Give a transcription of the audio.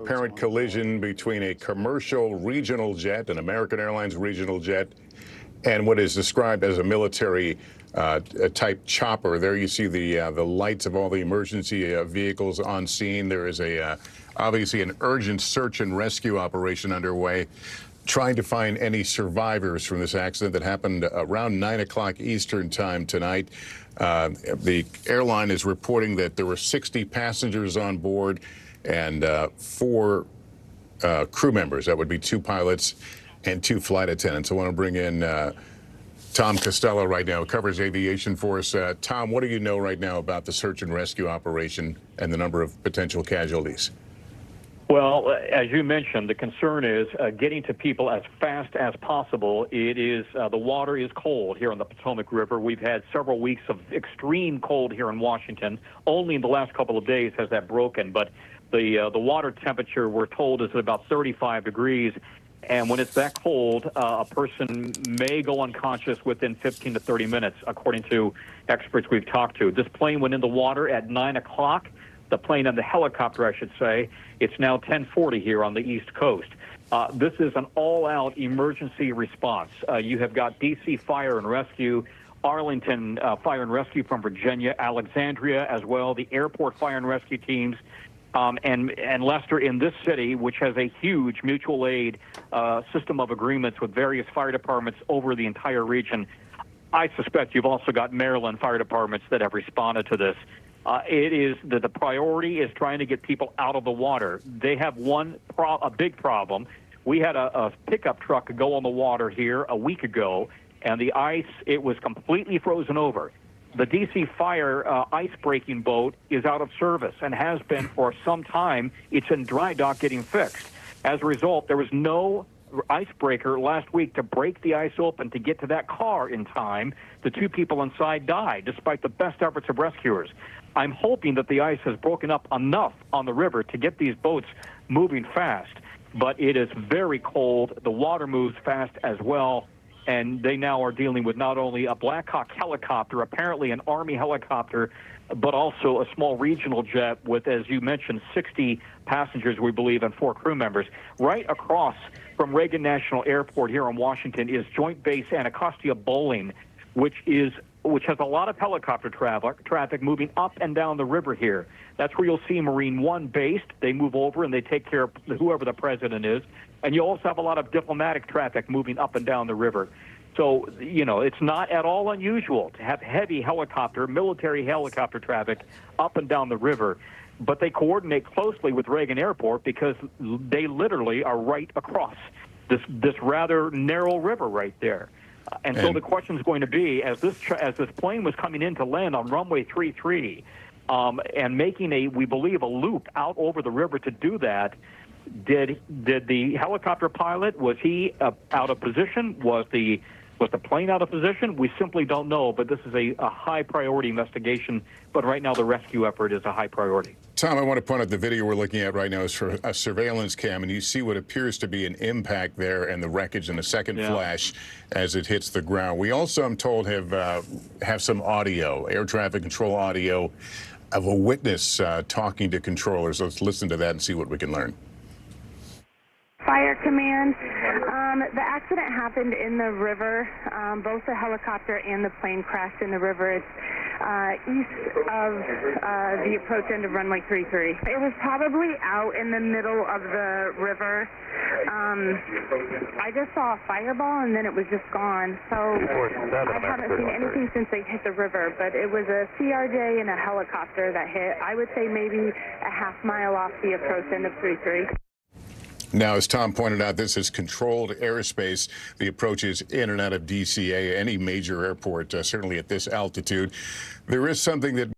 Apparent collision between a commercial regional jet, an American Airlines regional jet, and what is described as a military type chopper. There you see the lights of all the emergency vehicles on scene. There is obviously an urgent search and rescue operation underway, trying to find any survivors from this accident that happened around 9 o'clock Eastern time tonight. The airline is reporting that there were 60 passengers on board and 4 crew members. That would be 2 pilots and 2 flight attendants. I want to bring in Tom Costello right now, who covers aviation for us. Tom, what do you know right now about the search and rescue operation and the number of potential casualties? Well, as you mentioned, the concern is getting to people as fast as possible. It is the water is cold here on the Potomac River. We've had several weeks of extreme cold here in Washington. Only in the last couple of days has that broken, but the water temperature, we're told, is at about 35 degrees. And when it's that cold, a person may go unconscious within 15 to 30 minutes, according to experts we've talked to. This plane went in the water at 9 o'clock. The plane and the helicopter, I should say. It's now 10:40 here on the East Coast. This is an all-out emergency response. You have got D.C. Fire and Rescue, Arlington Fire and Rescue from Virginia, Alexandria as well, the airport fire and rescue teams, and Lester in this city, which has a huge mutual aid system of agreements with various fire departments over the entire region. I suspect you've also got Maryland fire departments that have responded to this. It is the priority is trying to get people out of the water. They have a big problem. We had a pickup truck go on the water here a week ago, and the ice, it was completely frozen over. The D.C. Fire ice-breaking boat is out of service and has been for some time. It's in dry dock getting fixed. As a result, there was no icebreaker last week to break the ice open to get to that car in time. The 2 people inside died, despite the best efforts of rescuers. I'm hoping that the ice has broken up enough on the river to get these boats moving fast, but it is very cold. The water moves fast as well, and they now are dealing with not only a Black Hawk helicopter, apparently an Army helicopter, but also a small regional jet with, as you mentioned, 60 passengers, we believe, and 4 crew members. Right across from Reagan National Airport here in Washington is Joint Base Anacostia Bowling, which has a lot of helicopter traffic moving up and down the river here. That's where you'll see Marine One based. They move over and they take care of whoever the president is. And you also have a lot of diplomatic traffic moving up and down the river. So, you know, it's not at all unusual to have heavy military helicopter traffic up and down the river. But they coordinate closely with Reagan Airport because they literally are right across this rather narrow river right there. And so the question is going to be, as this plane was coming in to land on runway 33 and making we believe, a loop out over the river to do that, did the helicopter pilot, was he out of position? Was the plane out of position? We simply don't know, but this is a high priority investigation. But right now the rescue effort is a high priority. Tom, I want to point out the video we're looking at right now is for a surveillance cam, and you see what appears to be an impact there and the wreckage and a second flash as it hits the ground. We also, I'm told, have some audio, air traffic control audio, of a witness talking to controllers. Let's listen to that and see what we can learn. Fire Command. The accident happened in the river. Both the helicopter and the plane crashed in the river. It's east of the approach end of runway 33. It was probably out in the middle of the river. I just saw a fireball and then it was just gone. So I haven't seen anything since they hit the river, but it was a CRJ and a helicopter that hit. I would say maybe a half-mile off the approach end of 33. Now, as Tom pointed out, this is controlled airspace. The approach is in and out of DCA, any major airport, certainly at this altitude. There is something that